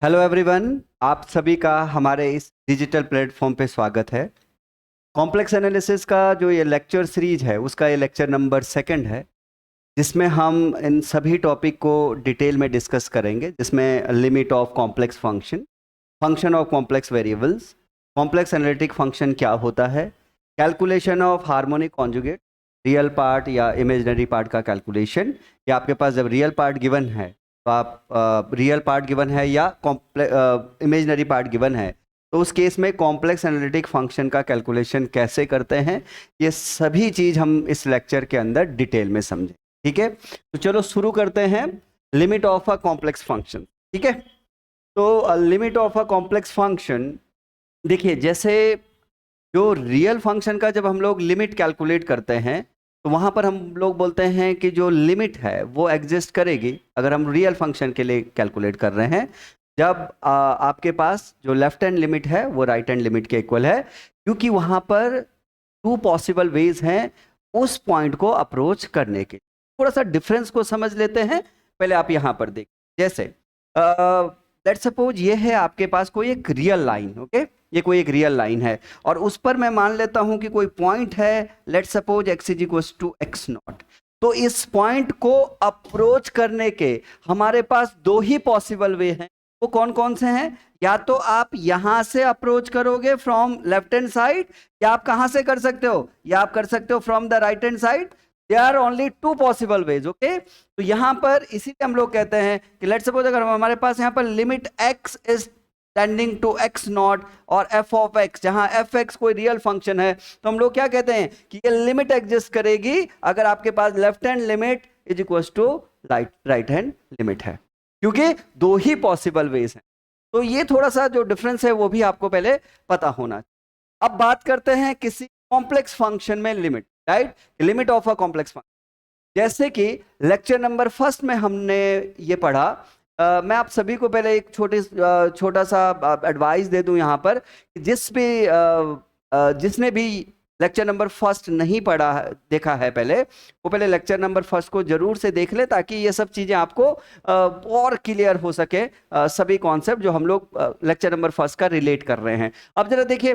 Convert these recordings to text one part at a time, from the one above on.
Hello everyone, आप सभी का हमारे इस डिजिटल प्लेटफॉर्म पे स्वागत है। कॉम्प्लेक्स एनालिसिस का जो ये लेक्चर सीरीज है उसका ये लेक्चर नंबर 2 है, जिसमें हम इन सभी टॉपिक को डिटेल में डिस्कस करेंगे, जिसमें limit of complex function, function of complex variables, complex analytic function क्या होता है, calculation of harmonic conjugate, real part या इमेजिनरी पार्ट का कैलकुलेशन, या आपके पास जब रियल पार्ट गिवन है तो आप रियल पार्ट गिवन है या इमेजिनरी पार्ट गिवन है तो उस केस में कॉम्प्लेक्स एनालिटिक फंक्शन का कैलकुलेशन कैसे करते हैं, ये सभी चीज़ हम इस लेक्चर के अंदर डिटेल में समझें। ठीक है, तो चलो शुरू करते हैं। Limit of a complex function. ठीक है, तो limit of a complex function, देखिए जैसे जो रियल फंक्शन का जब हम लोग लिमिट कैलकुलेट करते हैं तो वहाँ पर हम लोग बोलते हैं कि जो लिमिट है वो एग्जिस्ट करेगी अगर हम रियल फंक्शन के लिए कैलकुलेट कर रहे हैं, जब आपके पास जो लेफ्ट हैंड लिमिट है वो राइट हैंड लिमिट के इक्वल है, क्योंकि वहाँ पर 2 पॉसिबल वेज हैं उस पॉइंट को अप्रोच करने के। थोड़ा सा डिफरेंस को समझ लेते हैं। पहले आप यहाँ पर देखिए, जैसे लेट्स सपोज ये है आपके पास कोई एक रियल लाइन। ओके, ये कोई एक रियल लाइन है और उस पर मैं मान लेता हूं कि कोई पॉइंट है, let's suppose x is equal to x naught. तो इस पॉइंट को अप्रोच करने के हमारे पास 2 ही पॉसिबल वे हैं। वो कौन कौन से हैं? या तो आप यहां से अप्रोच करोगे फ्रॉम लेफ्ट हैंड साइड, या आप कहां से कर सकते हो, या आप कर सकते हो from the right hand side. There are only 2 possible ways. Okay, तो यहां पर इसीलिए हम लोग कहते हैं कि लेट्स सपोज अगर हमारे पास यहां पर limit x is tending to x naught और f ऑफ x, जहां f(x) कोई रियल फंक्शन है, तो हम लोग क्या कहते हैं कि ये लिमिट एग्जिस्ट करेगी अगर आपके पास left hand limit is equal to right hand limit है, क्योंकि 2 ही पॉसिबल वेज हैं। तो ये थोड़ा सा जो डिफरेंस है वो भी आपको पहले पता होना चाहिए। अब बात करते हैं किसी कॉम्प्लेक्स फंक्शन में limit, right, limit of a complex function. जैसे कि लेक्चर नंबर 1 में हमने ये पढ़ा। मैं आप सभी को पहले एक छोटा सा एडवाइस दे दूं यहाँ पर, जिसने भी लेक्चर नंबर 1 नहीं पढ़ा देखा है पहले, वो पहले लेक्चर नंबर 1 को जरूर से देख ले, ताकि ये सब चीज़ें आपको और क्लियर हो सके, सभी कॉन्सेप्ट जो हम लोग लेक्चर नंबर 1 का रिलेट कर रहे हैं। अब जरा देखिए,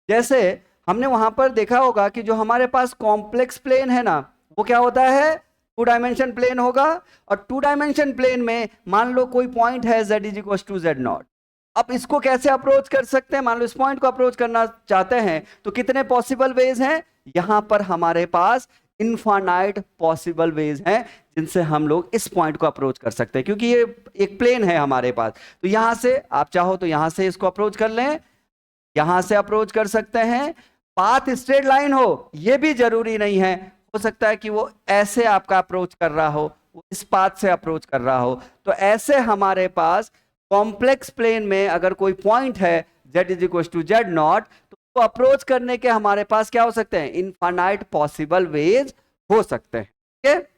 जैसे हमने वहां पर देखा होगा कि जो हमारे पास कॉम्प्लेक्स प्लेन है ना, वो क्या होता है? 2 डायमेंशन प्लेन होगा। और 2 डायमेंशन प्लेन में मान लो कोई पॉइंट है z is equal to z naught. अब इसको कैसे अप्रोच कर सकते हैं? मान लो इस पॉइंट को अप्रोच करना चाहते हैं तो कितने पॉसिबल वेज हैं? यहां पर हमारे पास इनफाइनाइट पॉसिबल वेज हैं जिनसे हम लोग इस पॉइंट को अप्रोच कर सकते हैं, क्योंकि ये एक प्लेन है हमारे पास। तो यहां से आप चाहो तो यहां से इसको अप्रोच कर लें, यहां से अप्रोच कर सकते हैं। पाथ स्ट्रेट लाइन हो ये भी जरूरी नहीं है, हो सकता है कि वो ऐसे आपका अप्रोच कर रहा हो, वो इस पाथ से अप्रोच कर रहा हो। तो ऐसे हमारे पास कॉम्प्लेक्स प्लेन में अगर कोई पॉइंट है z is equal to z naught, तो वो अप्रोच करने के हमारे पास क्या हो सकते हैं? इनफाइनाइट पॉसिबल वेज हो सकते हैं। ठीक है,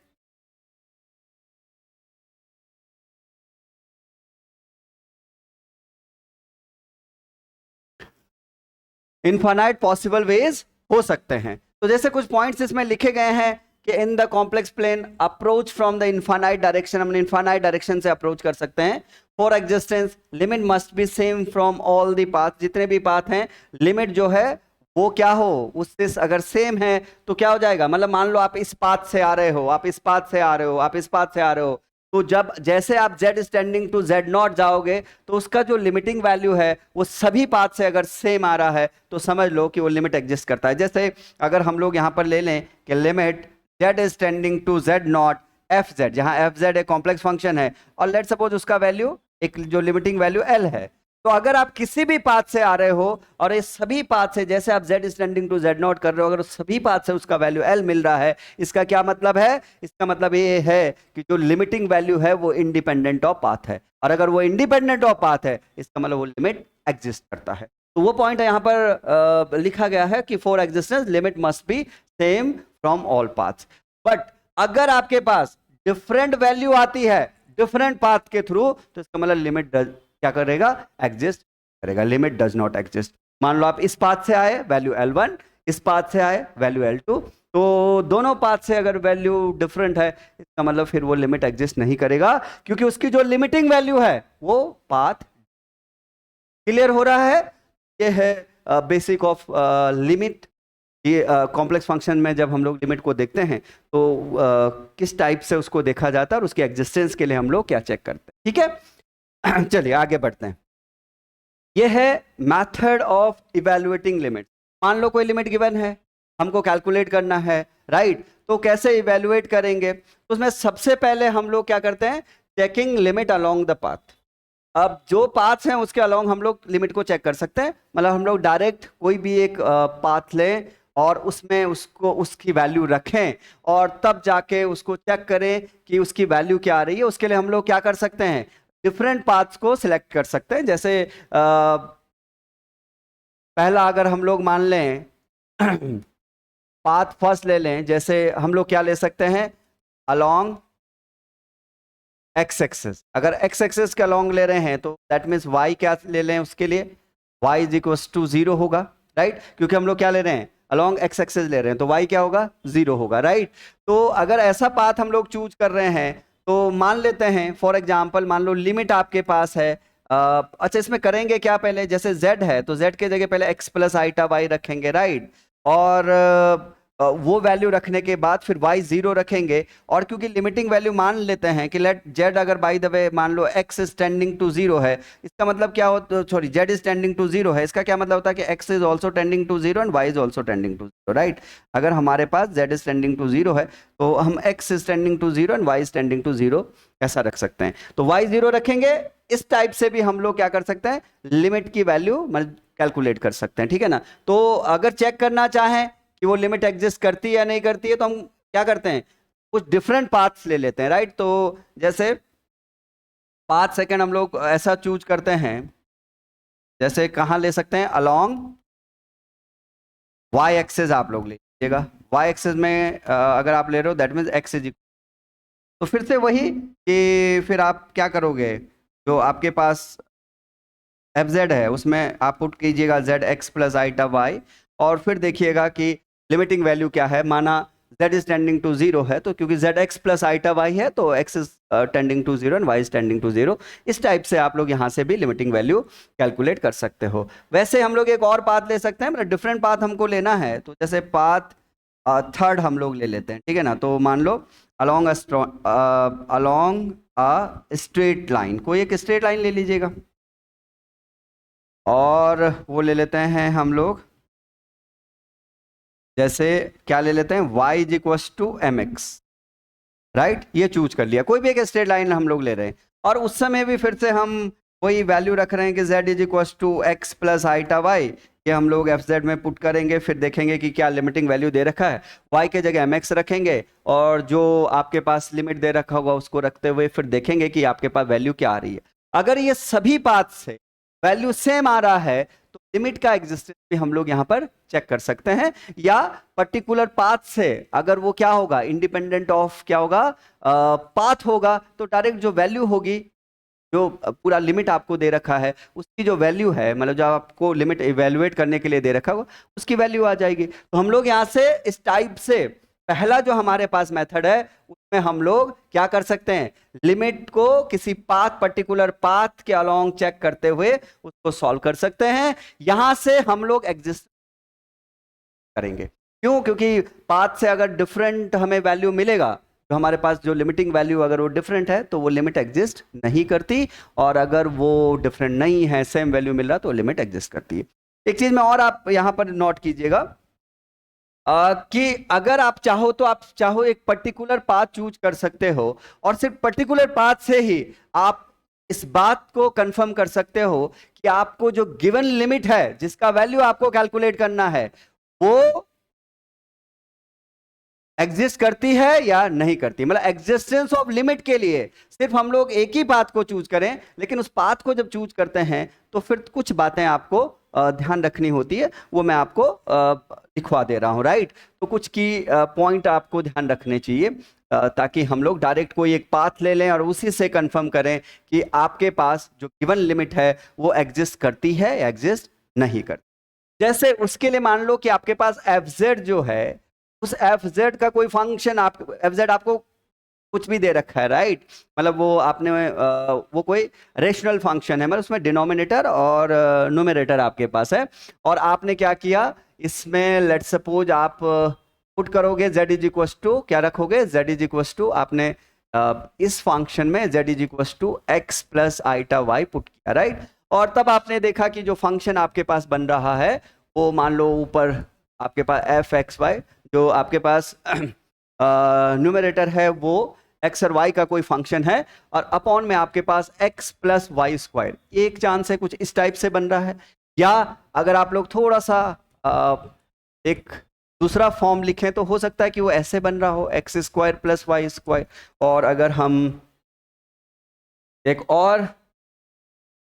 इनफाइनाइट पॉसिबल वेज हो सकते हैं। तो जैसे कुछ पॉइंट्स इसमें लिखे गए हैं कि in the complex plane approach from the infinite direction, हम इनफाइनाइट डायरेक्शन से अप्रोच कर सकते हैं। For existence limit must be same from all the path, जितने भी पाथ हैं लिमिट जो है वो क्या हो, उससे अगर सेम है तो क्या हो जाएगा? मतलब मान लो आप इस पाथ से आ रहे हो, आप इस पाथ से आ रहे हो, आप इस पाथ से आ रहे हो, तो जब जैसे आप z standing to z naught जाओगे तो उसका जो लिमिटिंग वैल्यू है वो सभी पाथ से अगर सेम आ रहा है तो समझ लो कि वो लिमिट एग्जिस्ट करता है। जैसे अगर हम लोग यहाँ पर ले लें कि limit z is tending to z not F Z, जहाँ एफ जेड एक कॉम्प्लेक्स फंक्शन है और लेट सपोज उसका वैल्यू, एक जो लिमिटिंग वैल्यू l है, तो अगर आप किसी भी पाथ से आ रहे हो और इस सभी पाथ से जैसे आप z standing to z naught कर रहे हो, अगर सभी पाथ से उसका वैल्यू l मिल रहा है, इसका क्या मतलब है? इसका मतलब ये है कि जो लिमिटिंग वैल्यू है वो इंडिपेंडेंट ऑफ पाथ है, और अगर वो इंडिपेंडेंट ऑफ पाथ है इसका मतलब वो लिमिट एग्जिस्ट करता है। तो वो पॉइंट यहाँ पर लिखा गया है कि for existence limit must be same from all paths. But अगर आपके पास डिफरेंट वैल्यू आती है डिफरेंट पाथ के थ्रू, तो इसका मतलब लिमिट क्या करेगा? एग्जिस्ट करेगा। Limit does not exist. मान लो आप इस पाथ से आए, वैल्यू L1, इस पाथ से आए, वैल्यू L2, तो दोनों पाथ से अगर वैल्यू डिफरेंट है इसका मतलब फिर वो लिमिट एग्जिस्ट नहीं करेगा, क्योंकि उसकी जो लिमिटिंग वैल्यू है वो पाथ क्लियर हो रहा है? ये है बेसिक ऑफ लिमिट। ये कॉम्प्लेक्स फंक्शन में जब हम लोग लिमिट को देखते हैं तो किस टाइप से उसको देखा जाता है और उसकी एग्जिस्टेंस के लिए हम लोग क्या चेक करते हैं। ठीक है चलिए आगे बढ़ते हैं। ये है मेथड ऑफ इवैल्यूएटिंग लिमिट। मान लो कोई लिमिट गिवन है, हमको कैलकुलेट करना है, राइट? तो कैसे इवैल्यूएट करेंगे? तो उसमें सबसे पहले हम लोग क्या करते हैं, checking limit along the path. अब जो पाथ्स हैं उसके अलोंग हम लोग लिमिट को चेक कर सकते हैं। मतलब हम लोग डायरेक्ट कोई भी एक पाथ लें और उसमें उसको उसकी वैल्यू रखें और तब जाके उसको चेक करें कि उसकी वैल्यू क्या आ रही है। उसके लिए हम लोग क्या कर सकते हैं, डिफरेंट पाथ्स को सिलेक्ट कर सकते हैं। जैसे पहला अगर हम लोग मान लें पाथ फर्स्ट ले लें, जैसे हम लोग क्या ले सकते हैं, अलोंग एक्स एक्सेस। अगर एक्स एक्सेस के अलोंग ले रहे हैं तो दैट मीन्स वाई क्या ले लें, उसके लिए वाई इज इक्वल टू 0 होगा, राइट? क्योंकि हम लोग क्या ले रहे हैं, अलोंग एक्स एक्सेस ले रहे हैं, तो वाई क्या होगा, 0 होगा, राइट? तो अगर ऐसा पाथ हम लोग चूज कर रहे हैं तो मान लेते हैं फॉर एग्जाम्पल, मान लो लिमिट आपके पास है। अच्छा, इसमें करेंगे क्या, पहले जैसे z है तो z के जगह पहले x प्लस आइटा y रखेंगे, राइट? और वो वैल्यू रखने के बाद फिर y 0 रखेंगे। और क्योंकि लिमिटिंग वैल्यू मान लेते हैं कि लेट z अगर बाय द वे मान लो x इज टेंडिंग टू 0 है, इसका मतलब क्या हो, sorry z is tending to 0 है, इसका क्या मतलब होता है कि x is also tending to 0 and y is also tending to 0, right? अगर हमारे पास z इज टेंडिंग टू 0 है तो हम x is tending to 0 and y is tending to 0 ऐसा रख सकते हैं। तो y 0 रखेंगे। इस टाइप से भी हम लोग क्या कर सकते हैं, लिमिट की वैल्यू कैलकुलेट कर सकते हैं, ठीक है ना? तो अगर चेक करना चाहें कि वो लिमिट एग्जिस्ट करती है या नहीं करती है तो हम क्या करते हैं, कुछ डिफरेंट पाथ्स ले लेते हैं, राइट? तो जैसे पाथ सेकंड हम लोग ऐसा चूज करते हैं, जैसे कहां ले सकते हैं, अलोंग वाई एक्सेस आप लोग ले लीजिएगा। वाई एक्सेस में अगर आप ले रहे हो दैट मीन्स एक्स इज, तो फिर से वही कि फिर आप क्या करोगे, जो आपके पास एफ जेड है उसमें आप पुट कीजिएगा Z X plus iota Y, और फिर देखिएगा कि लिमिटिंग वैल्यू क्या है। माना z इज टेंडिंग टू 0 है तो क्योंकि z x plus iota y है तो x is tending to 0 and y is tending to 0। इस टाइप से आप लोग यहाँ से भी लिमिटिंग वैल्यू कैलकुलेट कर सकते हो। वैसे हम लोग एक और पाथ ले सकते हैं, मतलब डिफरेंट पाथ हमको लेना है तो जैसे पाथ थर्ड हम लोग ले लेते हैं, ठीक है ना? तो मान लो अलोंग अ स्ट्रेट लाइन, कोई एक स्ट्रेट लाइन ले लीजिएगा और वो ले लेते हैं हम लोग, जैसे क्या ले लेते हैं, y is equal to M X, right? ये चूज कर लिया, कोई भी एक स्ट्रेट लाइन हम लोग ले रहे हैं और उस समय भी फिर से हम वही वैल्यू रख रहे हैं कि z is equal to X plus iota Y. ये हम लोग एफ जेड में पुट करेंगे, फिर देखेंगे कि क्या लिमिटिंग वैल्यू दे रखा है, y के जगह एम एक्स रखेंगे और जो आपके पास लिमिट दे रखा होगा उसको रखते हुए फिर देखेंगे कि आपके पास वैल्यू क्या आ रही है। अगर ये सभी पाथ से वैल्यू सेम आ रहा है तो लिमिट का एग्जिस्टेंस भी हम लोग यहाँ पर चेक कर सकते हैं, या पर्टिकुलर पाथ से अगर वो क्या होगा, इंडिपेंडेंट ऑफ क्या होगा, पाथ होगा, तो डायरेक्ट जो वैल्यू होगी, जो पूरा लिमिट आपको दे रखा है उसकी जो वैल्यू है, मतलब जो आपको लिमिट इवेल्युएट करने के लिए दे रखा होगा उसकी वैल्यू आ जाएगी। तो हम लोग यहाँ से इस टाइप से पहला जो हमारे पास मेथड है उसमें हम लोग क्या कर सकते हैं, लिमिट को किसी पाथ, पर्टिकुलर पाथ के अलोंग चेक करते हुए उसको सॉल्व कर सकते हैं। यहां से हम लोग एग्जिस्ट करेंगे, क्यों? क्योंकि पाथ से अगर डिफरेंट हमें वैल्यू मिलेगा तो हमारे पास जो लिमिटिंग वैल्यू अगर वो डिफरेंट है तो वो लिमिट एग्जिस्ट नहीं करती, और अगर वो डिफरेंट नहीं है, सेम वैल्यू मिल रहा तो लिमिट एग्जिस्ट करती है। एक चीज में और आप यहां पर नोट कीजिएगा कि अगर आप चाहो तो आप चाहो एक पर्टिकुलर पाथ चूज कर सकते हो और सिर्फ पर्टिकुलर पाथ से ही आप इस बात को कंफर्म कर सकते हो कि आपको जो गिवन लिमिट है जिसका वैल्यू आपको कैलकुलेट करना है वो एग्जिस्ट करती है या नहीं करती। मतलब एग्जिस्टेंस ऑफ लिमिट के लिए सिर्फ हम लोग एक ही पाथ को चूज करें, लेकिन उस पाथ को जब चूज करते हैं तो फिर कुछ बातें आपको ध्यान रखनी होती है, वो मैं आपको लिखवा दे रहा हूं, राइट? तो कुछ की पॉइंट आपको ध्यान रखने चाहिए ताकि हम लोग डायरेक्ट कोई एक पाथ ले लें और उसी से कंफर्म करें कि आपके पास जो गिवन लिमिट है वो एग्जिस्ट करती है या एग्जिस्ट नहीं करती। जैसे उसके लिए मान लो कि आपके पास एफ जेड जो है, उस एफ जेड का कोई फंक्शन, आप एफ जेड आपको कुछ भी दे रखा है, राइट। मतलब वो आपने वो कोई रेशनल फंक्शन है, मतलब उसमें डिनोमिनेटर और न्यूमरेटर आपके पास है, और आपने क्या किया इसमें, लेट सपोज आप पुट करोगे z इज इक्व टू, क्या रखोगे, z इज इक्व टू, आपने इस फंक्शन में z is equal to X plus iota Y put किया, राइट। और तब आपने देखा कि जो फंक्शन आपके पास बन रहा है वो मान लो ऊपर आपके पास एफ एक्स वाई, जो आपके पास न्यूमरेटर है वो एक्स और वाई का कोई फंक्शन है, और अपॉन में आपके पास एक्स प्लस वाई स्क्वायर, एक चांस है कुछ इस टाइप से बन रहा है। या अगर आप लोग थोड़ा सा एक दूसरा फॉर्म लिखें तो हो सकता है कि वो ऐसे बन रहा हो, X square plus Y square. और अगर हम एक और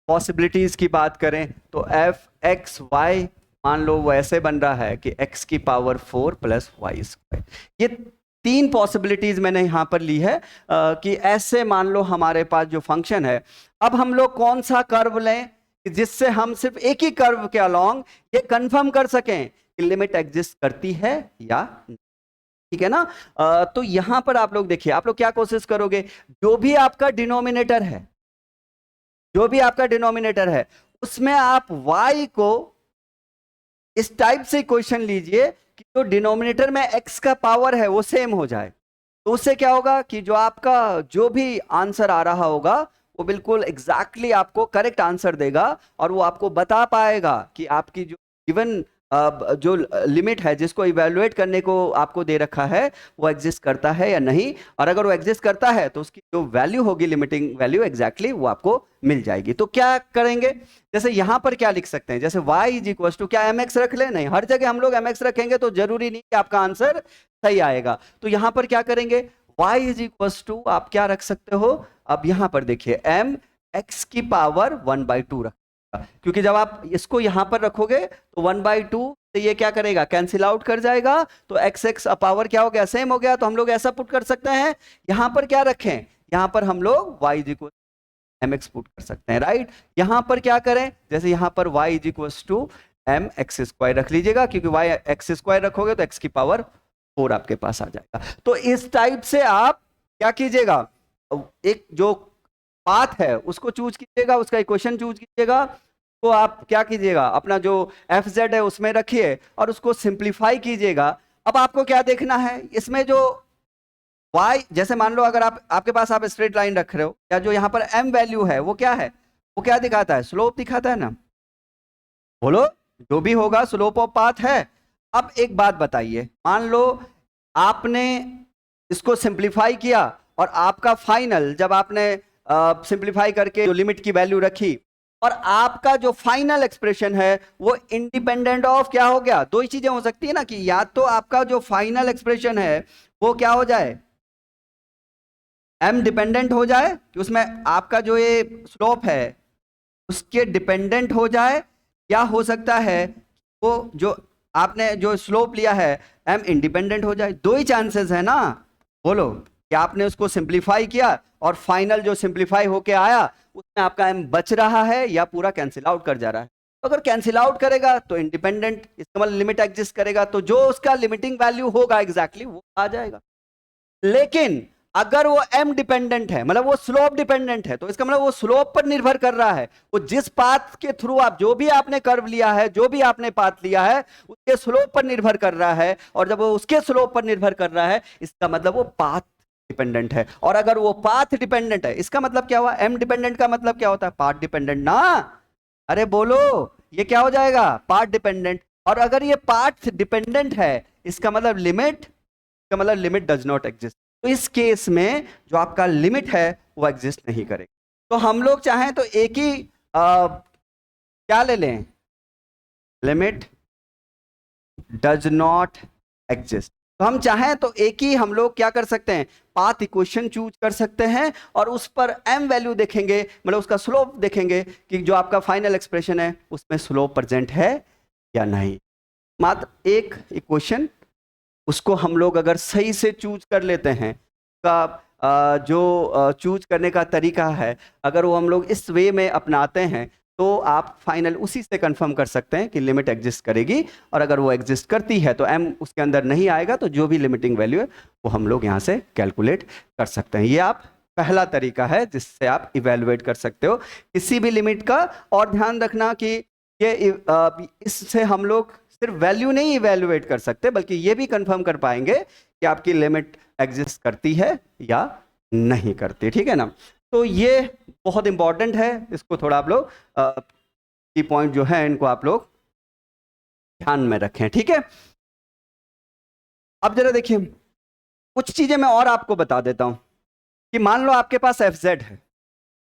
पॉसिबिलिटीज की बात करें तो एफ एक्स वाई, मान लो वो ऐसे बन रहा है कि x की पावर 4 प्लस वाई स्क्वायर। ये 3 पॉसिबिलिटीज मैंने यहां पर ली है कि ऐसे मान लो हमारे पास जो फंक्शन है। अब हम लोग कौन सा कर्व लें जिससे हम सिर्फ एक ही कर्व के अलोंग ये कंफर्म कर सकें कि लिमिट एग्जिस्ट करती है या नहीं, ठीक है ना। तो यहां पर आप लोग देखिए, आप लोग क्या कोशिश करोगे, जो भी आपका डिनोमिनेटर है, जो भी आपका डिनोमिनेटर है उसमें आप y को इस टाइप से क्वेश्चन लीजिए कि जो डिनोमिनेटर में x का पावर है वो सेम हो जाए। तो उससे क्या होगा कि जो आपका जो भी आंसर आ रहा होगा वो बिल्कुल एग्जैक्टली आपको करेक्ट आंसर देगा, और वो आपको बता पाएगा कि आपकी जो गिवन जो लिमिट है जिसको इवेलुएट करने को आपको दे रखा है वो एग्जिस्ट करता है या नहीं। और अगर वो एग्जिस्ट करता है तो उसकी जो वैल्यू होगी, लिमिटिंग वैल्यू, एग्जैक्टली वो आपको मिल जाएगी। तो क्या करेंगे, जैसे यहां पर क्या लिख सकते हैं, जैसे y इज इक्वल टू, क्या mx रख ले, नहीं, हर जगह हम लोग mx रखेंगे तो जरूरी नहीं कि आपका आंसर सही आएगा। तो यहां पर क्या करेंगे, y इज इक्वल टू आप क्या रख सकते हो, अब यहां पर देखिए m x की पावर 1/2 रख, क्योंकि जब आप इसको यहां पर रखोगे तो 1/2 से ये क्या करेगा, कैंसिल आउट कर जाएगा, तो एक्स एक्स पावर क्या हो गया, सेम हो गया। तो हम लोग ऐसा पुट कर सकते हैं, यहां पर क्या रखें, यहां पर हम लोग y is equal M X put कर सकते हैं, राइट। यहां पर क्या करें, जैसे यहां पर y is equal to M X square रख लीजिएगा, क्योंकि y एक्स स्क्वायर रखोगे तो x की पावर 4 आपके पास आ जाएगा। तो इस टाइप से आप क्या कीजिएगा, एक जो पाथ है उसको चूज कीजिएगा, उसका इक्वेशन चूज कीजिएगा, तो आप क्या कीजिएगा, अपना जो एफ जेड है उसमें रखिए और उसको सिंप्लीफाई कीजिएगा। अब आपको क्या देखना है, इसमें जो y, जैसे मान लो अगर आपके पास आप स्ट्रेट लाइन रख रहे हो, या जो यहां पर m वैल्यू है वो क्या है, वो क्या दिखाता है, स्लोप दिखाता है ना, बोलो, जो भी होगा स्लोप ऑफ पाथ है। अब एक बात बताइए, मान लो आपने इसको सिंप्लीफाई किया और आपका फाइनल, जब आपने सिंप्लीफाई करके जो लिमिट की वैल्यू रखी और आपका जो फाइनल एक्सप्रेशन है वो इंडिपेंडेंट ऑफ क्या हो गया, दो ही चीजें हो सकती है ना, कि या तो आपका जो फाइनल एक्सप्रेशन है वो क्या हो जाए, m डिपेंडेंट हो जाए, कि उसमें आपका जो ये स्लोप है उसके डिपेंडेंट हो जाए, या हो सकता है वो जो आपने जो स्लोप लिया है m इंडिपेंडेंट हो जाए। दो ही चांसेस है ना, बोलो, कि आपने उसको सिंप्लीफाई किया और फाइनल जो सिंप्लीफाई होके आया उसमें आपका m बच रहा है या पूरा कैंसिल आउट कर जा रहा है। तो अगर कैंसिल आउट करेगा तो इंडिपेंडेंट, इसका मतलब लिमिट एग्जिस्ट करेगा, तो जो उसका लिमिटिंग वैल्यू होगा एग्जैक्टली वो आ जाएगा। लेकिन अगर वो m डिपेंडेंट है, मतलब वो स्लोप डिपेंडेंट है, तो इसका मतलब वो स्लोप पर निर्भर कर रहा है, वो जिस पाथ के थ्रू आप जो भी आपने कर्व लिया है, जो भी आपने पाथ लिया है उसके स्लोप पर निर्भर कर रहा है, और जब वो उसके स्लोप पर निर्भर कर रहा है इसका मतलब वो पाथ डिपेंडेंट है। और अगर वो पाथ डिपेंडेंट है इसका मतलब क्या हुआ, m डिपेंडेंट का मतलब क्या होता है, पाथ डिपेंडेंट ना, अरे बोलो, ये क्या हो जाएगा, पाथ डिपेंडेंट। और अगर ये पाथ डिपेंडेंट है इसका मतलब लिमिट, का मतलब लिमिट डज नॉट एग्जिस्ट, तो इस केस में जो आपका लिमिट है वो एग्जिस्ट नहीं करेगा। तो हम लोग चाहें तो एक ही क्या ले लें, लिमिट डज नॉट एग्जिस्ट, तो हम चाहें तो एक ही हम लोग क्या कर सकते हैं, पाथ इक्वेशन चूज कर सकते हैं और उस पर m वैल्यू देखेंगे, मतलब उसका स्लोप देखेंगे कि जो आपका फाइनल एक्सप्रेशन है उसमें स्लोप प्रेजेंट है या नहीं। मात्र एक इक्वेशन, उसको हम लोग अगर सही से चूज कर लेते हैं, का जो चूज करने का तरीका है अगर वो हम लोग इस वे में अपनाते हैं तो आप फाइनल उसी से कंफर्म कर सकते हैं कि लिमिट एग्जिस्ट करेगी, और अगर वो एग्जिस्ट करती है तो m उसके अंदर नहीं आएगा, तो जो भी लिमिटिंग वैल्यू है वो हम लोग यहाँ से कैलकुलेट कर सकते हैं। ये आप पहला तरीका है जिससे आप इवेलुएट कर सकते हो किसी भी लिमिट का। और ध्यान रखना कि ये इससे हम लोग सिर्फ वैल्यू नहीं इवेलुएट कर सकते, बल्कि ये भी कंफर्म कर पाएंगे कि आपकी लिमिट एग्जिस्ट करती है या नहीं करती। ठीक है ना? तो ये बहुत इंपॉर्टेंट है, इसको थोड़ा आप लोग की पॉइंट जो है इनको आप लोग ध्यान में रखें। ठीक है, अब जरा देखिए कुछ चीजें मैं और आपको बता देता हूं कि मान लो आपके पास एफ जेड है,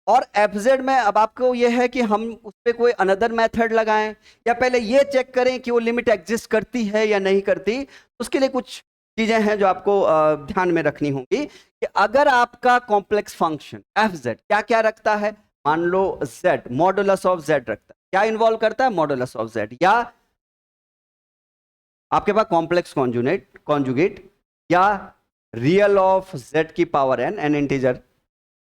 और एफ जेड में अब आपको यह है कि हम उस पर कोई अनदर मेथड लगाएं या पहले ये चेक करें कि वो लिमिट एग्जिस्ट करती है या नहीं करती। उसके लिए कुछ चीजें हैं जो आपको ध्यान में रखनी होंगी कि अगर आपका कॉम्प्लेक्स फंक्शन एफ जेड क्या क्या रखता है, मान लो जेड मॉडुलस ऑफ जेड रखता है, क्या इन्वॉल्व करता है मॉडुलस ऑफ जेड, या आपके पास कॉम्प्लेक्स कॉन्जुगेट या रियल ऑफ जेड की power N, N integer,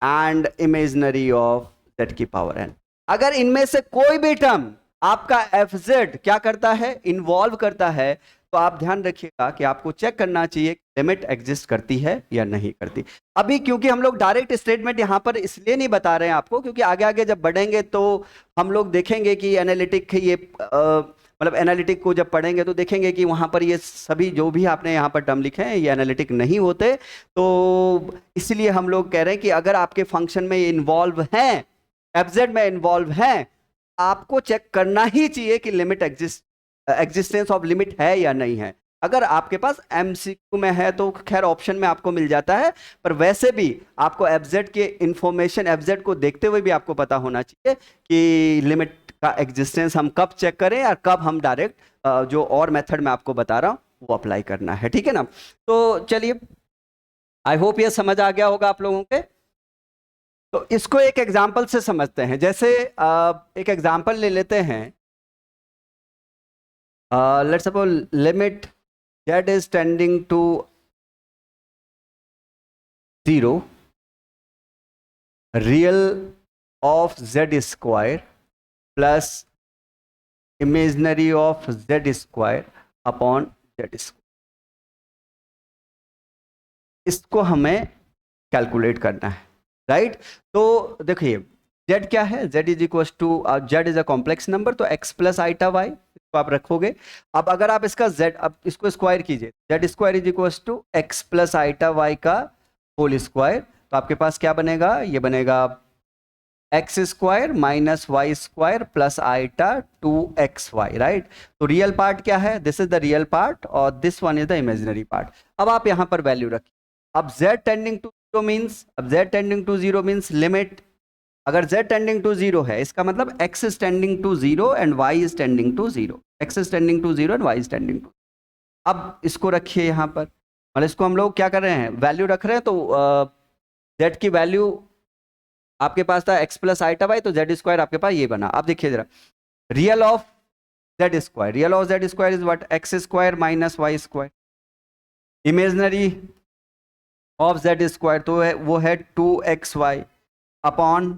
and imaginary of Z की पावर एन। अगर इनमें से कोई भी टर्म आपका एफ जेड क्या करता है, इन्वॉल्व करता है, तो आप ध्यान रखिएगा कि आपको चेक करना चाहिए लिमिट एग्जिस्ट करती है या नहीं करती। अभी क्योंकि हम लोग डायरेक्ट स्टेटमेंट यहां पर इसलिए नहीं बता रहे हैं आपको, क्योंकि आगे आगे जब बढ़ेंगे तो हम लोग देखेंगे कि एनालिटिक ये मतलब एनालिटिक को जब पढ़ेंगे तो देखेंगे कि वहां पर ये सभी जो भी आपने यहाँ पर टर्म लिखे हैं ये एनालिटिक नहीं होते। तो इसलिए हम लोग कह रहे हैं कि अगर आपके फंक्शन में ये इन्वॉल्व हैं, एफ जेड में इन्वॉल्व हैं, आपको चेक करना ही चाहिए कि लिमिट एग्जिस्टेंस ऑफ लिमिट है या नहीं है। अगर आपके पास एमसीक्यू में है तो खैर ऑप्शन में आपको मिल जाता है, पर वैसे भी आपको एफजेड के इंफॉर्मेशन एफजेड को देखते हुए भी आपको पता होना चाहिए कि लिमिट का एग्जिस्टेंस हम कब चेक करें और कब हम डायरेक्ट जो और मेथड में आपको बता रहा हूं वो अप्लाई करना है। ठीक है ना? तो चलिए, आई होप ये समझ आ गया होगा आप लोगों के। तो इसको एक एग्जाम्पल से समझते हैं। जैसे एक एग्जाम्पल ले लेते हैं, let's suppose limit z is tending to 0, real of z square plus imaginary of z square upon z square। इसको हमें कैलकुलेट करना है, राइट? तो देखिए z क्या है, z is equal to z is a complex number, तो x plus iota y इसको आप रखोगे। अब अगर आप इसका z, अब इसको स्क्वायर कीजिए, z square is equal to x plus iota y का होल स्क्वायर, तो आपके पास क्या बनेगा, ये बनेगा x square minus Y square plus iota 2xy, right? तो रियल पार्ट क्या है, this is the real part और this one is the imaginary part. अब आप यहां पर वैल्यू रखिए। अब z टेंडिंग टू 0 मींस, अब z tending to 0 means limit, अगर z टेंडिंग टू 0 है इसका मतलब x is tending to 0 and y is tending to 0, x is tending to 0 and y is tending to. अब इसको रखिए यहाँ पर, मतलब इसको हम लोग क्या कर रहे हैं, वैल्यू रख रहे हैं। तो z की वैल्यू आपके पास था x प्लस आइटा वाई, तो z स्क्वायर आपके पास ये बना। अब देखिए जरा, real of z square, real of z square is what, x square minus Y square. Imaginary of z square तो है वो है 2xy अपॉन,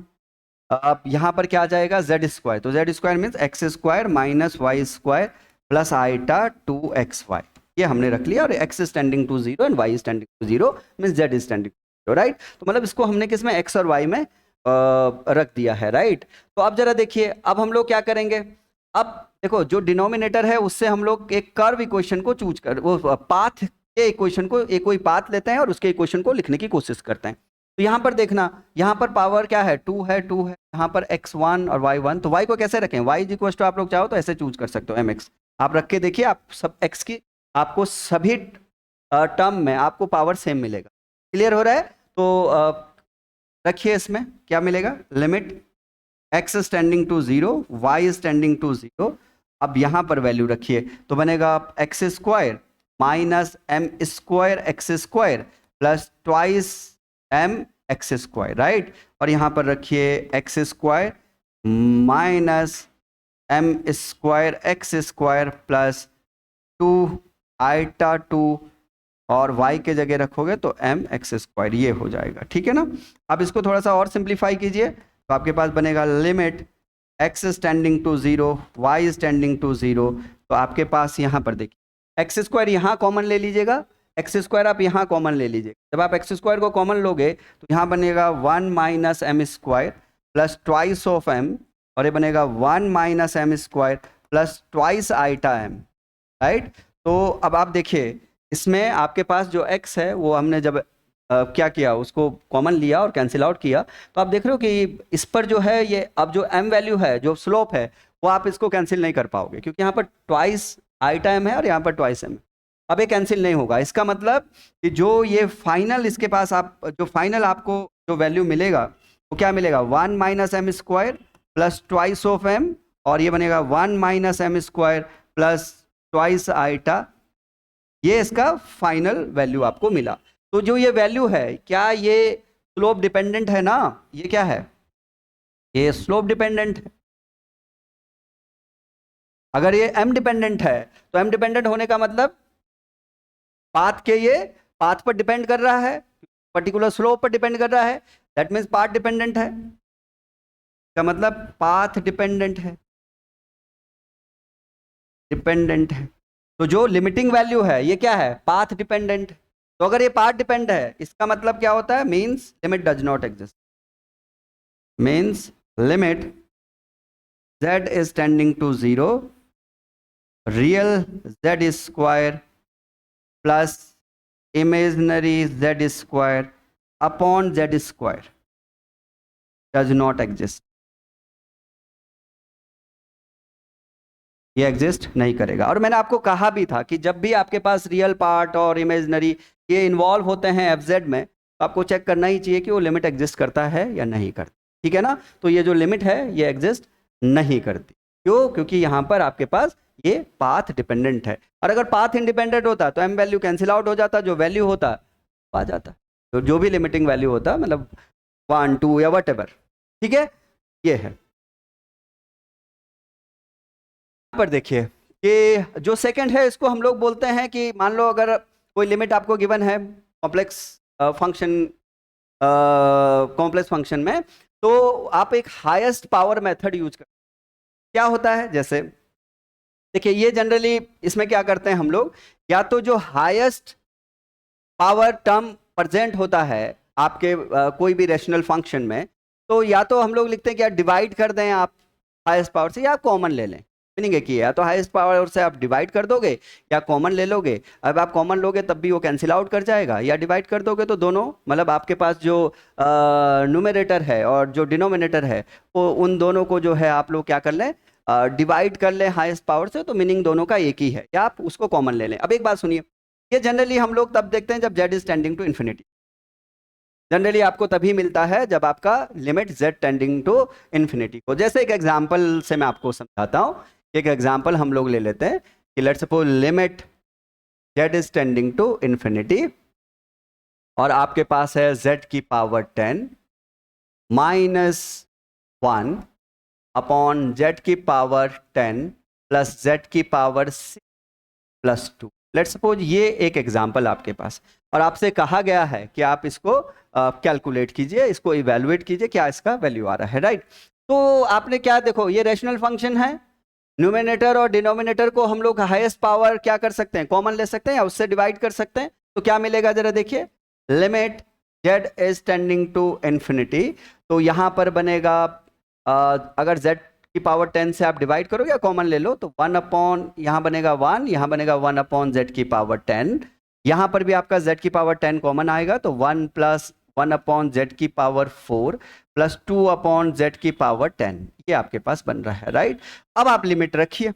अब यहाँ पर क्या आ जाएगा z स्क्वायर, तो z square means X square minus Y square plus iota 2xy, ये हमने रख लिया। और x is tending to 0 and y is tending to 0 means z is tending to 0, right? तो मतलब इसको हमने किसमें, x और y में रख दिया है, राइट? तो अब जरा देखिए, अब हम लोग क्या करेंगे, अब देखो जो डिनोमिनेटर है उससे हम लोग एक कर्व इक्वेशन को चूज कर, वो पाथ के इक्वेशन को, एक कोई पाथ लेते हैं और उसके इक्वेशन को लिखने की कोशिश करते हैं। तो यहाँ पर देखना, यहाँ पर पावर क्या है, 2 है, 2 है, यहाँ पर x1 और y1, तो y को कैसे रखें, y इज इक्वल टू, आप लोग चाहो तो ऐसे चूज कर सकते हो mx, आप रख के देखिए, आप सब x की आपको सभी टर्म में आपको पावर सेम मिलेगा। क्लियर हो रहा है? तो रखिए, इसमें क्या मिलेगा, limit x is tending to 0, y is tending to 0। अब यहाँ पर वैल्यू रखिए, तो बनेगा x square minus M square X square plus twice M X square, right? और यहाँ पर रखिए X square minus M square X square plus 2 iota 2, और y के जगह रखोगे तो एम एक्स स्क्वायर, ये हो जाएगा। ठीक है ना? अब इसको थोड़ा सा और सिंप्लीफाई कीजिए, तो आपके पास बनेगा limit x is tending to 0, y is tending to 0, तो आपके पास यहाँ पर देखिए एक्स स्क्वायर यहाँ कॉमन ले लीजिएगा, एक्स स्क्वायर आप यहाँ कॉमन ले लीजिएगा। जब आप एक्स स्क्वायर को कॉमन लोगे तो यहाँ बनेगा 1 minus M square plus twice of M, और ये बनेगा 1 minus M square plus twice iota M, right. तो अब आप देखिए इसमें आपके पास जो x है वो हमने जब क्या किया, उसको कॉमन लिया और कैंसिल आउट किया, तो आप देख रहे हो कि इस पर जो है ये अब जो m वैल्यू है, जो स्लोप है, वो आप इसको कैंसिल नहीं कर पाओगे, क्योंकि यहाँ पर ट्वाइस आइटा एम है और यहाँ पर ट्वाइस एम है। अब ये कैंसिल नहीं होगा। इसका मतलब कि जो ये फाइनल इसके पास आप जो फाइनल आपको जो वैल्यू मिलेगा वो क्या मिलेगा, 1 minus M square plus twice of M, और ये बनेगा 1 minus M square plus twice iota, ये इसका फाइनल वैल्यू आपको मिला। तो जो ये वैल्यू है, क्या ये स्लोप डिपेंडेंट है ना, ये क्या है, ये स्लोप डिपेंडेंट है। अगर ये m डिपेंडेंट है तो m डिपेंडेंट होने का मतलब पाथ के ये पाथ पर डिपेंड कर रहा है, पर्टिकुलर स्लोप पर डिपेंड कर रहा है, दैट मीन्स पाथ डिपेंडेंट है, का मतलब पाथ डिपेंडेंट है, डिपेंडेंट है। तो जो लिमिटिंग वैल्यू है ये क्या है, पाथ डिपेंडेंट। तो अगर ये पाथ डिपेंड है इसका मतलब क्या होता है, means limit does not exist, means limit z is tending to 0, real z square plus imaginary z square upon z square does not exist, ये एग्जिस्ट नहीं करेगा। और मैंने आपको कहा भी था कि जब भी आपके पास रियल पार्ट और इमेजिनरी ये इन्वॉल्व होते हैं एफ में, तो आपको चेक करना ही चाहिए कि वो लिमिट एग्जिस्ट करता है या नहीं करता, ठीक है ना। तो ये जो लिमिट है ये एग्जिस्ट नहीं करती, क्यों, क्योंकि यहाँ पर आपके पास ये पाथ डिपेंडेंट है। और अगर पाथ इंडिपेंडेंट होता तो एम वैल्यू कैंसिल आउट हो जाता, जो वैल्यू होता आ जाता, तो जो भी लिमिटिंग वैल्यू होता, मतलब 1 2 या वट एवर, ठीक है। ये है पर देखिए कि जो सेकंड है इसको हम लोग बोलते हैं कि मान लो अगर कोई लिमिट आपको गिवन है कॉम्प्लेक्स फंक्शन में, तो आप एक हाईएस्ट पावर मेथड यूज कर, क्या होता है, जैसे देखिए ये जनरली इसमें क्या करते हैं हम लोग, या तो जो हाईएस्ट पावर टर्म प्रेजेंट होता है आपके कोई भी रेशनल फंक्शन में, तो या तो हम लोग लिखते हैं कि डिवाइड कर दें आप हाईएस्ट पावर से, या कॉमन ले लें। मीनिंग है कि या तो हाईएस्ट पावर से आप डिवाइड कर दोगे या कॉमन ले लोगे। अब आप कॉमन लोगे तब भी वो कैंसिल आउट कर जाएगा, या डिवाइड कर दोगे तो दोनों, मतलब आपके पास जो न्यूमरेटर है और जो डिनोमिनेटर है वो उन दोनों को जो है आप लोग क्या कर लें, डिवाइड कर लें हाईएस्ट पावर से, तो मीनिंग दोनों का एक ही है, या आप उसको कॉमन ले लें। अब एक बात सुनिए, ये जनरली हम लोग तब देखते हैं जब z is tending to infinity. Generally आपको तभी मिलता है जब आपका limit z tending to infinity को, जैसे एक एग्जांपल से मैं आपको समझाता हूं। एक एग्जांपल हम लोग ले लेते हैं कि let's suppose limit z is tending to infinity, और आपके पास है z की पावर 10 माइनस 1 अपॉन z की पावर 10 प्लस z की पावर 6 प्लस 2। लेट्स सपोज ये एक एग्जांपल आपके पास, और आपसे कहा गया है कि आप इसको कैलकुलेट कीजिए, इसको इवेलुएट कीजिए, क्या इसका वैल्यू आ रहा है, राइट। तो आपने क्या, देखो ये रेशनल फंक्शन है, न्यूमरेटर और डिनोमिनेटर को हम लोग हाईएस्ट पावर क्या कर सकते हैं, कॉमन ले सकते हैं या उससे डिवाइड कर सकते हैं। तो क्या मिलेगा जरा देखिए, limit z is tending to infinity, तो यहाँ पर बनेगा अगर z की पावर 10 से आप डिवाइड करोगे या कॉमन ले लो, तो 1 अपॉन यहाँ बनेगा 1, यहाँ बनेगा 1 अपॉन z की पावर 10, यहाँ पर भी आपका z की पावर 10 कॉमन आएगा, तो 1 प्लस 1 अपॉन z की पावर 4 प्लस 2 अपॉन z की पावर 10, ये आपके पास बन रहा है, राइट। अब आप लिमिट रखिए,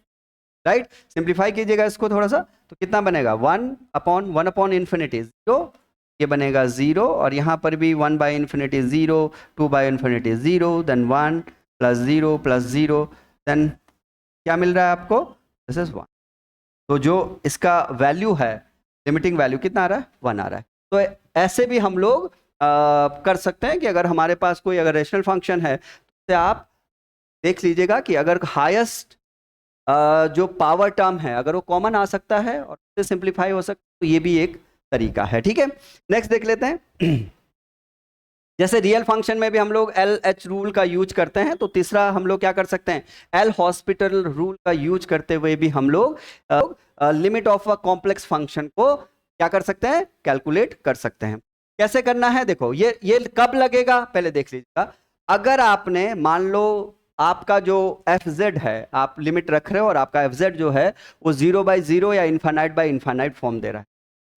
राइट, सिंप्लीफाई कीजिएगा इसको थोड़ा सा, तो कितना बनेगा 1 अपॉन इन्फिनिटी 0, ये बनेगा 0, और यहाँ पर भी 1 by infinity 0, 2 by infinity 0, then 1 plus 0 plus 0, then क्या मिल रहा है आपको, दिस इज 1। तो जो इसका वैल्यू है, लिमिटिंग वैल्यू कितना आ रहा है, 1 आ रहा है। तो ऐसे भी हम लोग कर सकते हैं कि अगर हमारे पास कोई अगर रेशनल फंक्शन है, तो आप देख लीजिएगा कि अगर हाईएस्ट जो पावर टर्म है अगर वो कॉमन आ सकता है और उससे सिंप्लीफाई हो सकता है, तो ये भी एक तरीका है, ठीक है। नेक्स्ट देख लेते हैं जैसे रियल फंक्शन में भी हम लोग एल एच रूल का यूज करते हैं, तो तीसरा हम लोग क्या कर सकते हैं, एल हॉस्पिटल रूल का यूज करते हुए भी हम लोग limit of a complex function को क्या कर सकते हैं, कैलकुलेट कर सकते हैं। कैसे करना है, देखो ये कब लगेगा पहले देख लीजिएगा। अगर आपने मान लो आपका जो एफ जेड है, आप लिमिट रख रहे हो और आपका एफ जेड जो है वो 0/0 या इन्फानाइट बाय इन्फानाइट फॉर्म दे रहा है,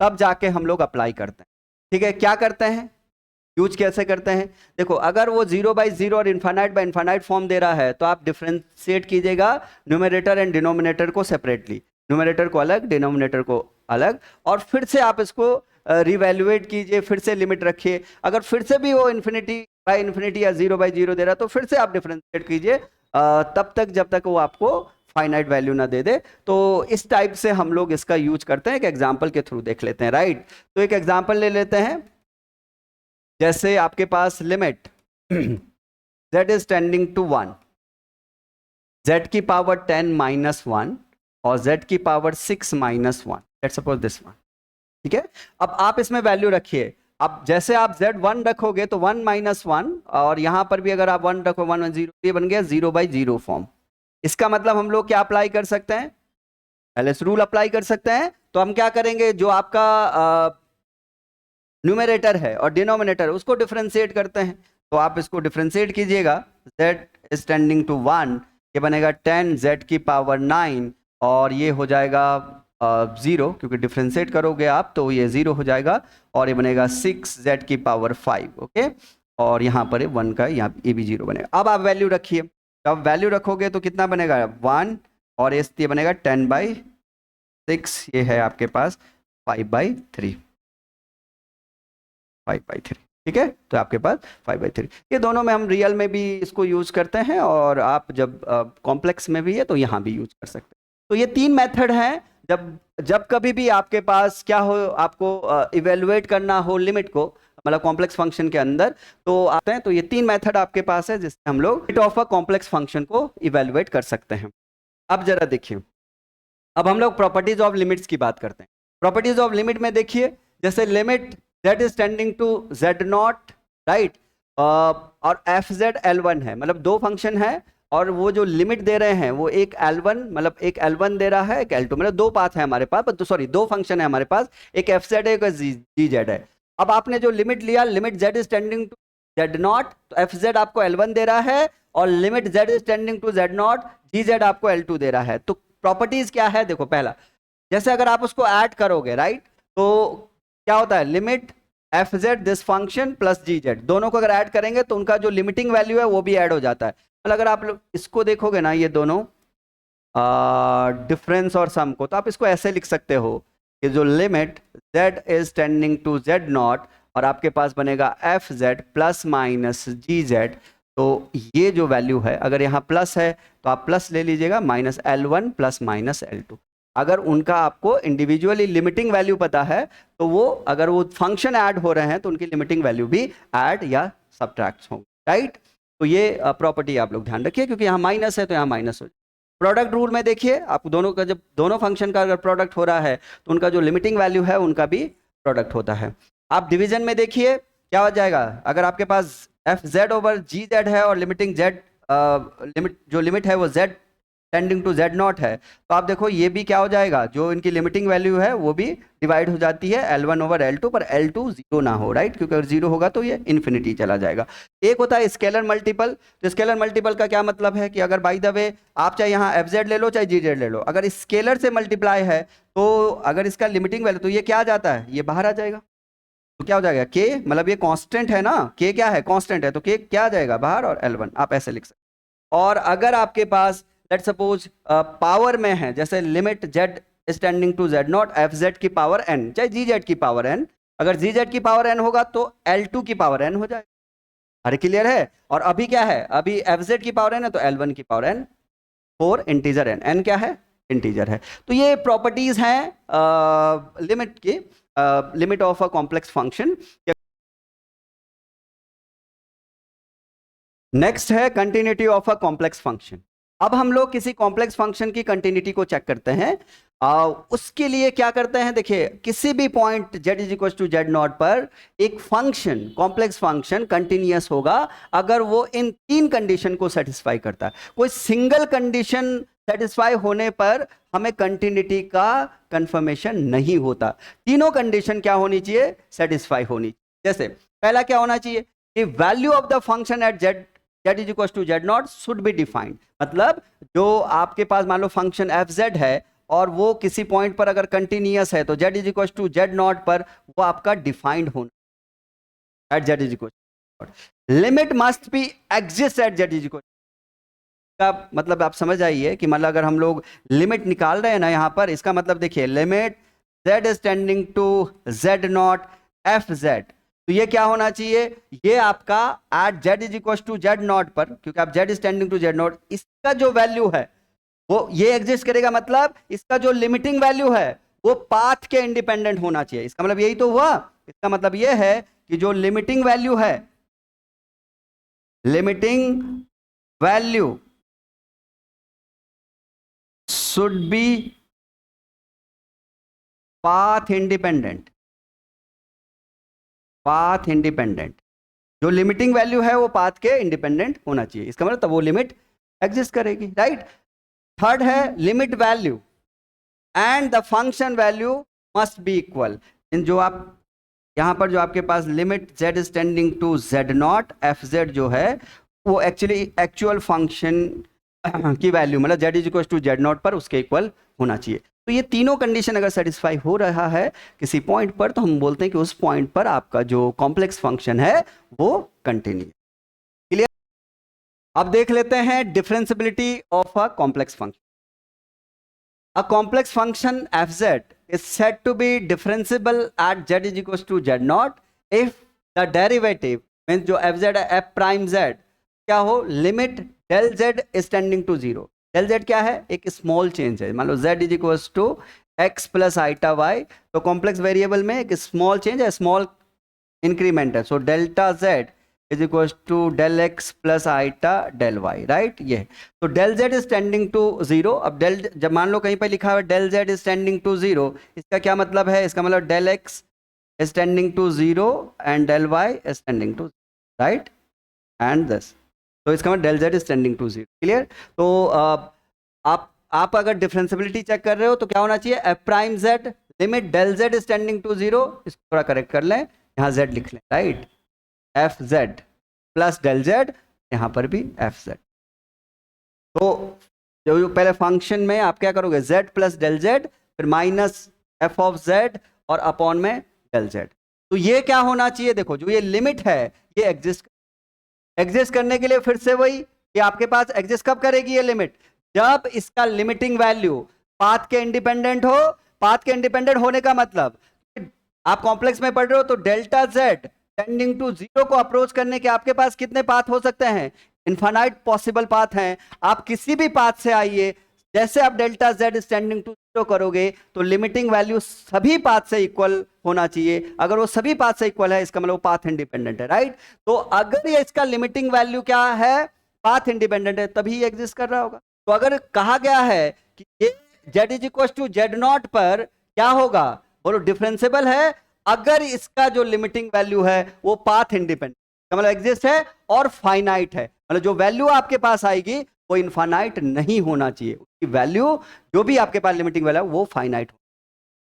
तब जाके हम लोग अप्लाई करते हैं। ठीक है, क्या करते हैं, यूज कैसे करते हैं, देखो अगर वो 0/0 और इन्फानाइट बाय इन्फानाइट फॉर्म दे रहा है तो आप डिफ्रेंशिएट कीजिएगा न्यूमरेटर एंड डिनोमिनेटर को सेपरेटली, न्यूमरेटर को अलग डिनोमिनेटर को अलग, और फिर से आप इसको रिवैल्यूएट कीजिए, फिर से लिमिट रखिए। अगर फिर से भी वो इन्फिनिटी बाय इन्फिनिटी या 0/0 दे रहा है तो फिर से आप डिफ्रेंशिएट कीजिए तब तक जब तक वो आपको फाइनाइट वैल्यू ना दे दे। तो इस टाइप से हम लोग इसका यूज करते हैं। एक एग्जाम्पल के थ्रू देख लेते हैं, राइट। तो एक एग्जाम्पल ले लेते हैं, जैसे आपके पास limit z is tending to 1, z की पावर 10 - 1 और z की power 6 - 1, let's suppose this one. ठीक है, अब आप इसमें वैल्यू रखिए। अब जैसे आप z 1 रखोगे तो 1 - 1, और यहां पर भी अगर आप 1 रखो 1 0, ये बन गया 0/0 फॉर्म। इसका मतलब हम लोग क्या अप्लाई कर सकते हैं, एलएस रूल अप्लाई कर सकते हैं। तो हम क्या करेंगे, जो आपका न्यूमरेटर है और डिनोमिनेटर उसको डिफरेंशिएट करते हैं। तो आप इसको डिफरेंशिएट कीजिएगा, z इज टेंडिंग टू 1, ये बनेगा 10 z की पावर 9 और ये हो जाएगा 0, क्योंकि डिफरेंशिएट करोगे आप तो ये 0 हो जाएगा, और ये बनेगा 6 z की पावर 5, ओके। और यहाँ पर 1 का यहाँ ये भी 0 बनेगा। अब आप वैल्यू रखिए, तो अब वैल्यू रखोगे तो कितना बनेगा 1, और ये बनेगा 10/6, ये है आपके पास 5/3, 5/3। ठीक है, तो आपके पास 5/3। ये दोनों में हम रियल में भी इसको यूज करते हैं, और आप जब कॉम्प्लेक्स में भी है तो यहाँ भी यूज कर सकते हैं। तो ये 3 मेथड हैं। जब जब कभी भी आपके पास क्या हो, आपको इवेलुएट करना हो लिमिट को, मतलब कॉम्प्लेक्स फंक्शन के अंदर, तो आते हैं। तो ये 3 मेथड आपके पास है जिससे हम लोग limit of a complex function को इवेलुएट कर सकते हैं। अब जरा देखिए, अब हम लोग प्रॉपर्टीज ऑफ लिमिट्स की बात करते हैं। प्रॉपर्टीज ऑफ लिमिट में देखिए, जैसे limit z is tending to z0, right, और एफ जेड L1 है, मतलब दो फंक्शन है, और वो जो लिमिट दे रहे हैं वो एक L1, मतलब एक L1 दे रहा है, एक L2, मतलब दो पाथ है हमारे पास, तो सॉरी दो फंक्शन है हमारे पास, एक एफ जेड है एक gz है। अब आपने जो लिमिट लिया, limit z is tending to z0, तो एफ जेड आपको L1 दे रहा है, और limit z is tending to z0, gz आपको L2 दे रहा है। तो प्रॉपर्टीज क्या है, देखो पहला, जैसे अगर आप उसको ऐड करोगे, राइट, तो क्या होता है, limit F Z this function plus G Z, दोनों को अगर ऐड करेंगे तो उनका जो लिमिटिंग वैल्यू है वो भी ऐड हो जाता है। मतलब अगर आप लोग इसको देखोगे ना, ये दोनों डिफरेंस और सम को, तो आप इसको ऐसे लिख सकते हो कि जो limit z is tending to z0, और आपके पास बनेगा F Z plus minus G Z. तो ये जो वैल्यू है, अगर यहाँ प्लस है तो आप प्लस ले लीजिएगा, -L1 प्लस -L2। अगर उनका आपको इंडिविजुअली लिमिटिंग वैल्यू पता है तो वो, अगर वो फंक्शन ऐड हो रहे हैं तो उनकी लिमिटिंग वैल्यू भी ऐड या सब्ट्रैक्ट होंगे, राइट। तो ये प्रॉपर्टी आप लोग ध्यान रखिए, क्योंकि यहाँ माइनस है तो यहाँ माइनस हो जाए। प्रोडक्ट रूल में देखिए, आप दोनों का, जब दोनों फंक्शन का अगर प्रोडक्ट हो रहा है तो उनका जो लिमिटिंग वैल्यू है उनका भी प्रोडक्ट होता है। आप डिवीजन में देखिए क्या हो जाएगा, अगर आपके पास एफ जेड ओवर जी जेड है और लिमिटिंग जेड, जो लिमिट है वो z टेंडिंग टू z0 है, तो आप देखो ये भी क्या हो जाएगा, जो इनकी लिमिटिंग वैल्यू है वो भी डिवाइड हो जाती है L1 ओवर L2 पर, L2 0 ना हो, राइट, क्योंकि अगर 0 होगा तो ये इन्फिनिटी चला जाएगा। एक होता है स्केलर मल्टीपल। तो स्केलर मल्टीपल का क्या मतलब है कि अगर बाय द वे आप चाहे यहाँ एफ जेड ले लो चाहे जी जेड ले लो, अगर स्केलर से मल्टीप्लाई है तो अगर इसका लिमिटिंग वैल्यू, तो ये क्या आ जाता है, ये बाहर आ जाएगा, तो क्या हो जाएगा k, मतलब ये कांस्टेंट है ना, k क्या है, कांस्टेंट है, तो k क्या आ जाएगा बाहर, और L1 आप ऐसे लिख सकते। और अगर आपके पास लेट सपोज पावर में है, जैसे limit z is tending to z0 F Z की पावर n, चाहे जी जेड की पावर n, अगर जी जेड की पावर n होगा तो L2 की पावर n हो जाएगा। अरे क्लियर है। और अभी क्या है, अभी एफ जेड की पावर n है तो L1 की power n, four integer n क्या है, इंटीजर है। तो ये प्रॉपर्टीज हैं लिमिट की, limit of a complex function. Next है continuity of a complex function. अब हम लोग किसी कॉम्प्लेक्स फंक्शन की कंटिन्यूटी को चेक करते हैं। उसके लिए क्या करते हैं, देखिए किसी भी point z is equal to Z not पर एक फंक्शन, कॉम्प्लेक्स फंक्शन कंटिन्यूअस होगा अगर वो इन 3 कंडीशन को सेटिस्फाई करता है। कोई सिंगल कंडीशन सेटिस्फाई होने पर हमें कंटिन्यूटी का कंफर्मेशन नहीं होता। तीनों कंडीशन क्या होनी चाहिए, सेटिस्फाई होनी। जैसे पहला क्या होना चाहिए कि value of the function at z is equal to Z not should be defined. मतलब जो आपके पास मान लो फंक्शन एफ जेड है और वो किसी पॉइंट पर अगर कंटिन्यूअस है तो z is equal to Z not पर वो आपका डिफाइंड होना at z is equal. Limit must be exist at z is equal. का मतलब आप समझ आइए कि मतलब अगर हम लोग लिमिट निकाल रहे हैं ना यहां पर, इसका मतलब देखिए limit z is tending to z not F Z, तो ये क्या होना चाहिए, ये आपका at z is equal to Z not पर, क्योंकि आप z is tending to Z not, इसका जो वैल्यू है वो ये एग्जिस्ट करेगा। मतलब इसका जो लिमिटिंग वैल्यू है वो पाथ के इंडिपेंडेंट होना चाहिए। इसका मतलब यही तो हुआ। इसका मतलब ये है कि जो लिमिटिंग वैल्यू है, limiting value should be path independent. Path independent, जो लिमिटिंग वैल्यू है वो पाथ के इंडिपेंडेंट होना चाहिए। इसका मतलब तब वो लिमिट एग्जिस्ट करेगी, राइट। थर्ड है limit value and the function value must be equal. इन जो आप यहां पर जो आपके पास limit z is tending to z not F Z जो है वो एक्चुअली एक्चुअल फंक्शन की वैल्यू मतलब z is equal to Z not पर उसके इक्वल होना चाहिए। तो ये तीनों कंडीशन अगर सेटिस्फाई हो रहा है किसी पॉइंट पर तो हम बोलते हैं कि उस पॉइंट पर आपका जो कॉम्प्लेक्स फंक्शन है वो कंटिन्यू। क्लियर। अब देख लेते हैं differentiability of a complex function. A complex function fz is said to be differentiable at z is equals to z naught if the derivative means जो fz है f prime z क्या हो, limit del z is tending to 0। del z क्या है, एक small change है। मान लो z is equals to x plus iota y, तो कॉम्प्लेक्स वेरिएबल में एक स्मॉल चेंज है, स्मॉल इंक्रीमेंट है। So delta z is equal to del X plus iota del Y, right. ये तो del Z is tending to 0। अब del जब मान लो कहीं पर लिखा हुआ del Z is tending to 0, इसका क्या मतलब है, इसका मतलब del X is tending to 0 and del Y is tending to, right, and this. तो इसका मतलब del Z is tending to 0। Clear. तो आप अगर डिफरेंशियबिलिटी चेक कर रहे हो तो क्या होना चाहिए, F prime Z limit del Z is tending to 0। इसको थोड़ा करेक्ट कर लें, यहाँ जेड लिख लें, right, F Z plus del Z, यहां पर भी एफ जेड। तो जो पहले फंक्शन में आप क्या करोगे, जेड प्लस डेल जेड फिर माइनस एफ ऑफ जेड और अपॉन में डेल जेड। तो ये क्या होना चाहिए, देखो जो ये लिमिट है ये एग्जिस्ट करने के लिए फिर से वही कि आपके पास एग्जिस्ट कब करेगी ये लिमिट, जब इसका लिमिटिंग वैल्यू पाथ के इंडिपेंडेंट हो। पाथ के इंडिपेंडेंट होने का मतलब आप कॉम्प्लेक्स में पढ़ रहे हो तो डेल्टा जेड टेंडिंग टू 0 को अप्रोच करने के आपके पास कितने पाथ हो सकते हैं, इनफाइनाइट पॉसिबल पाथ हैं। आप किसी भी पाथ से आइए, जैसे आप डेल्टा जेड टेंडिंग टू 0 करोगे तो लिमिटिंग वैल्यू सभी पाथ से इक्वल होना चाहिए। अगर वो सभी पाथ से इक्वल है इसका मतलब पाथ इंडिपेंडेंट है, राइट। तो अगर ये इसका लिमिटिंग वैल्यू क्या है, पाथ इंडिपेंडेंट है, तभी एग्जिस्ट कर रहा होगा। तो अगर कहा गया है कि ये Z is equal to Z not पर क्या होगा, बोलो डिफरेंशियबल है अगर इसका जो लिमिटिंग वैल्यू है वो पाथ इंडिपेंडेंट मतलब एग्जिस्ट है और फाइनाइट है। मतलब जो वैल्यू आपके पास आएगी वो इनफाइनाइट नहीं होना चाहिए, उसकी वैल्यू जो भी आपके पास लिमिटिंग वैल्यू है वो फाइनाइट हो।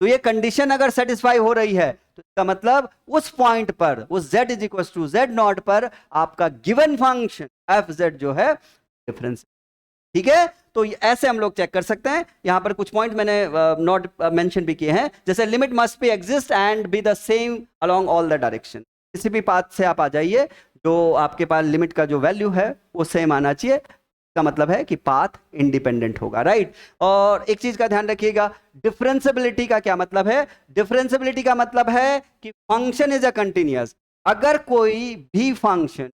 तो ये कंडीशन अगर सेटिस्फाई हो रही है तो इसका मतलब उस पॉइंट पर, उस z is equal to Z not पर आपका गिवन फंक्शन एफ जेड जो है डिफरेंस, ठीक है। तो ऐसे हम लोग चेक कर सकते हैं। यहां पर कुछ पॉइंट मैंने नोट मेंशन भी किए हैं, जैसे limit must be exist and be the same along all the direction. किसी भी पाथ से आप आ जाइए, जो आपके पास लिमिट का जो वैल्यू है वो सेम आना चाहिए, का मतलब है कि पाथ इंडिपेंडेंट होगा, राइट। और एक चीज का ध्यान रखिएगा, डिफरेंशियबिलिटी का क्या मतलब है, डिफरेंशियबिलिटी का मतलब है कि फंक्शन इज अ कंटिन्यूअस। अगर कोई भी फंक्शन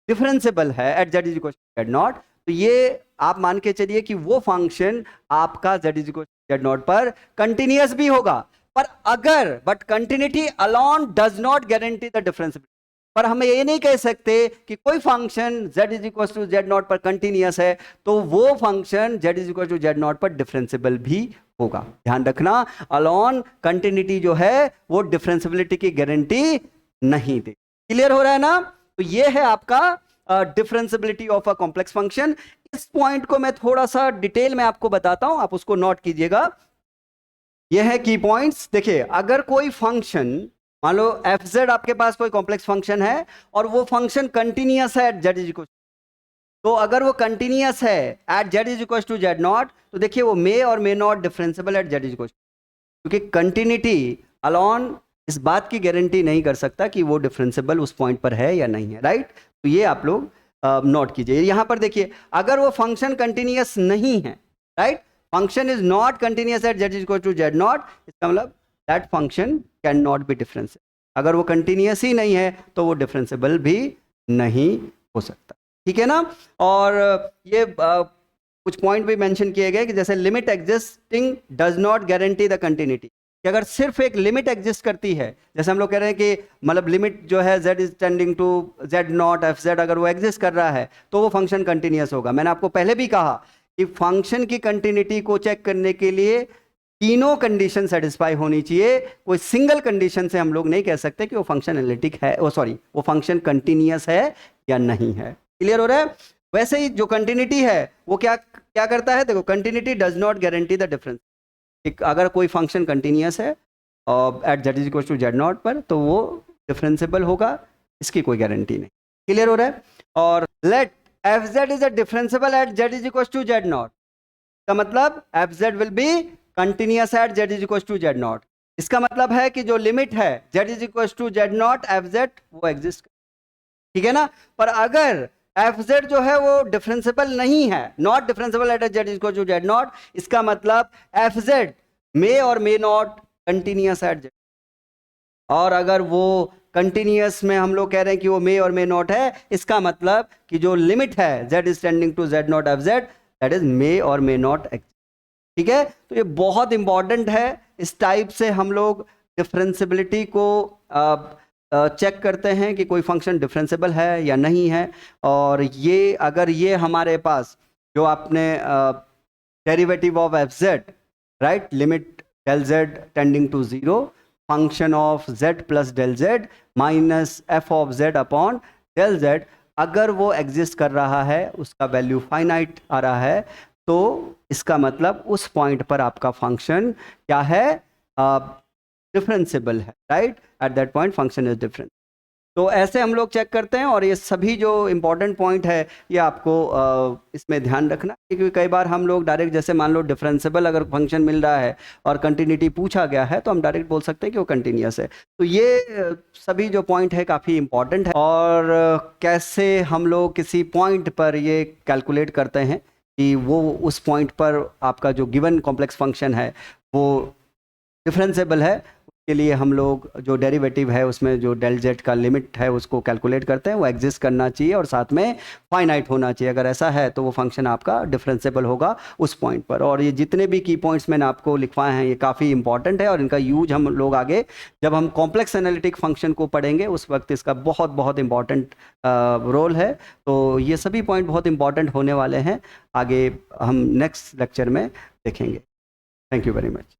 डिफरेंशियबल है at Z is equal to Z not, तो ये आप मान के चलिए कि वो फंक्शन आपका z is equal to Z not पर कंटिन्यूअस भी होगा। पर अगर but continuity alone does not guarantee the differentiability. पर हम ये नहीं कह सकते कि कोई function z is equal to Z not पर कंटिन्यूअस है तो वो function z is equal to Z not पर डिफरेंशिएबल भी होगा। ध्यान रखना, अलोन कंटिन्यूटी जो है वो डिफरेंशिएबिलिटी की गारंटी नहीं दे। क्लियर हो रहा है ना? तो ये है आपका differentiability of a complex function. इस पॉइंट को मैं थोड़ा सा डिटेल में आपको बताता हूं, आप उसको नोट कीजिएगा। यह है की पॉइंट्स। देखिए, अगर कोई फंक्शन, मान लो एफ जेड आपके पास कोई कॉम्प्लेक्स फंक्शन है और वो फंक्शन कंटिन्यूअस है एट जेड इज इक्वल, तो अगर वो कंटिन्यूअस है at Z is equal to Z not, तो देखिए वो मे और may not differentiable at Z is equal, क्योंकि कंटिन्यूटी अलोन इस बात की गारंटी नहीं कर सकता कि वो डिफरेंशिएबल उस पॉइंट पर है या नहीं है। राइट? तो ये आप लोग नोट कीजिए। यहां पर देखिए, अगर वो फंक्शन कंटिन्यूअस नहीं है, right, function is not continuous at Z is equal to Z not, इसका मतलब that function can not be differentiable. अगर वो कंटिन्यूअस ही नहीं है तो वो डिफरेंशिएबल भी नहीं हो सकता। ठीक है ना? और ये कुछ पॉइंट भी मेंशन किए गए कि जैसे limit existing does not guarantee the continuity, कि अगर सिर्फ एक लिमिट एग्जिस्ट करती है, जैसे हम लोग कह रहे हैं कि मतलब लिमिट जो है z is tending to z not F Z, अगर वो एग्जिस्ट कर रहा है तो वो फंक्शन कंटिन्यूअस होगा। मैंने आपको पहले भी कहा कि फंक्शन की कंटिन्यूटी को चेक करने के लिए तीनों कंडीशन सेटिस्फाई होनी चाहिए। कोई सिंगल कंडीशन से हम लोग नहीं कह सकते कि वो फंक्शन एनालिटिक है, वो फंक्शन कंटिन्यूअस है या नहीं है। क्लियर हो रहा है? वैसे ही जो कंटिन्यूटी है वो क्या क्या करता है, देखो, continuity does not guarantee the difference. अगर कोई फंक्शन कंटिन्यूअस है at Z is equal to Z not पर, तो वो डिफरेंशिएबल होगा, इसकी कोई गारंटी नहीं। क्लियर हो रहा है? और let F Z is a differentiable at Z is equal to Z not, का मतलब F Z will be continuous at Z is equal to Z not. इसका मतलब है कि जो लिमिट है Z is equal to Z not F Z वो exist, ठीक है ना? पर अगर एफ जेड जो है वो डिफरेंशिएबल नहीं है, not differentiable at Z equal to Z not, इसका मतलब एफ जेड मे और may not continuous at Z. और अगर वो कंटिन्यूअस में हम लोग कह रहे हैं कि वो मे और मे नॉट है, इसका मतलब कि जो लिमिट है Z is tending to Z not F z, that is may और मे नॉट एक्स। ठीक है? तो ये बहुत इंपॉर्टेंट है। इस टाइप से हम लोग डिफरेंशिएबिलिटी को चेक करते हैं कि कोई फंक्शन डिफरेंशिएबल है या नहीं है। और ये अगर ये हमारे पास जो आपने derivative of F Z, right, limit del Z tending to zero, function of Z plus del Z minus F of Z upon del Z, अगर वो एग्जिस्ट कर रहा है, उसका वैल्यू फाइनाइट आ रहा है, तो इसका मतलब उस पॉइंट पर आपका फंक्शन क्या है, डिफरेंशिएबल है। Right? At that point function is different. तो ऐसे हम लोग चेक करते हैं। और ये सभी जो इंपॉर्टेंट पॉइंट है ये आपको इसमें ध्यान रखना, क्योंकि कई बार हम लोग डायरेक्ट, जैसे मान लो डिफरेंशिएबल अगर फंक्शन मिल रहा है और कंटिन्यूटी पूछा गया है, तो हम डायरेक्ट बोल सकते हैं कि वो कंटिन्यूअस है। तो ये सभी जो पॉइंट है काफ़ी इंपॉर्टेंट है। और कैसे हम लोग किसी पॉइंट पर ये कैलकुलेट करते हैं कि वो उस पॉइंट पर आपका जो गिवन कॉम्प्लेक्स फंक्शन है वो डिफरेंशिएबल है, के लिए हम लोग जो डेरिवेटिव है उसमें जो डेल जेड का लिमिट है उसको कैलकुलेट करते हैं, वो एग्जिस्ट करना चाहिए और साथ में फाइनाइट होना चाहिए। अगर ऐसा है तो वो फंक्शन आपका डिफरेंशिएबल होगा उस पॉइंट पर। और ये जितने भी की पॉइंट्स मैंने आपको लिखवाए हैं ये काफ़ी इंपॉर्टेंट है और इनका यूज हम लोग आगे जब हम कॉम्प्लेक्स एनालिटिक फंक्शन को पढ़ेंगे उस वक्त इसका बहुत बहुत इंपॉर्टेंट रोल है। तो ये सभी पॉइंट बहुत इंपॉर्टेंट होने वाले हैं, आगे हम नेक्स्ट लेक्चर में देखेंगे। Thank you very much.